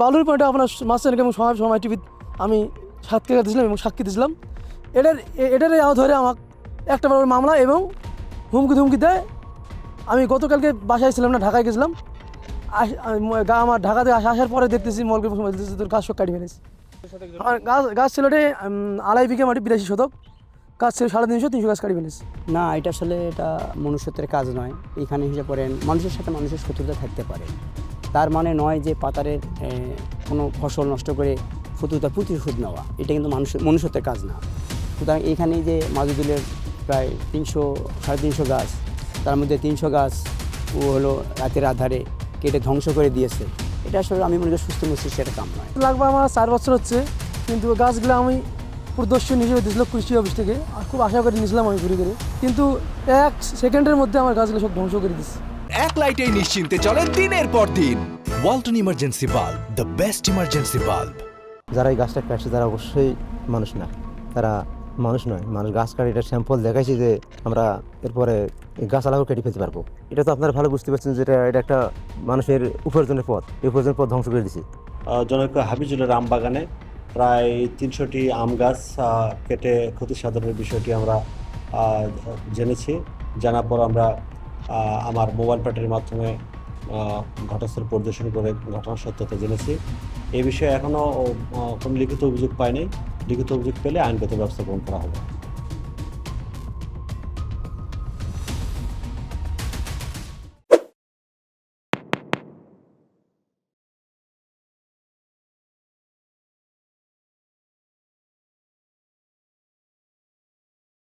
বালুর পয়েন্টে আপনার মাস্টারকে এবং সময় টিভি আমি সাক্ষী দিয়েছিলাম এবং সাক্ষী দিয়েছিলাম। এটার ধরে আমার একটা বড় মামলা এবং হুমকি দেয়। আমি গতকালকে বাসায় ছিলাম না, ঢাকায় গেছিলাম। আমার ঢাকাতে আসার পরে দেখতেছি মলকে তোর গাছ সব কাটি ফেলেছি। আমার গাছ ছিল আড়াই বিঘা মাটি 82 শতক গাছ ছিল 350-300 গাছ কাটি ফেলেছি। না, এটা আসলে এটা মনুষ্যত্বের কাজ নয়। এখানে হিসেবে করেন মানুষের সাথে মানুষের শত্রুতা থাকতে পারে, তার মানে নয় যে পাতারের কোনো ফসল নষ্ট করে শত্রুতার প্রতিশোধ নেওয়া, এটা কিন্তু মনুষ্যত্বের কাজ না। সুতরাং এখানে যে মাজুদুলের প্রায় 300-350 গাছ, তার মধ্যে 300 গাছ ও হলো রাতের আধারে কেটে ধ্বংস করে দিয়েছে, এটা আসলে আমি মনে করি সুস্থ মস্তিষ্কের একটা কাম নয়। লাগবে আমার 4 বছর হচ্ছে, কিন্তু গাছগুলো আমি পরিদর্শন হিসেবে দিয়েছিল কৃষি অফিস থেকে। আর খুব আশা করে নিয়েছিলাম আমি ঘুরে কিন্তু 1 সেকেন্ডের মধ্যে আমার গাছগুলো সব ধ্বংস করে দিচ্ছে। এক লাইটেই নিশ্চিন্তে চলে দিনের পর দিন। Walton emergency bulb, the best emergency bulb. যারা এই গাছটা কাটছে তারা অবশ্যই মানুষ না, তারা মানুষ নয়। মানুষ গাছ কাটে এটা স্যাম্পল দেখাইছি যে আমরা এরপরে এই গাছ আলাদা কেটে ফেলতে পারবো। এটা তো আপনারা ভালো বুঝতে পারছেন যে এটা একটা মানুষের উপার্জনের পথ, এই উপার্জনের পথ ধ্বংস করে দিচ্ছে। জনৈক হাবিজুলের আম বাগানে প্রায় 300টি আম গাছ কেটে ক্ষতি সাধনের বিষয়টি আমরা জেনেছি। জানার পর আমরা আমার মোবাইল প্যাটের মাধ্যমে ঘটনাস্থল পরিদর্শন করে ঘটনার সত্যতা জেনেছি। এই বিষয়ে এখনও কোনো লিখিত অভিযোগ পাইনি। লিখিত অভিযোগ পেলে আইনগত ব্যবস্থা গ্রহণ করা হবে।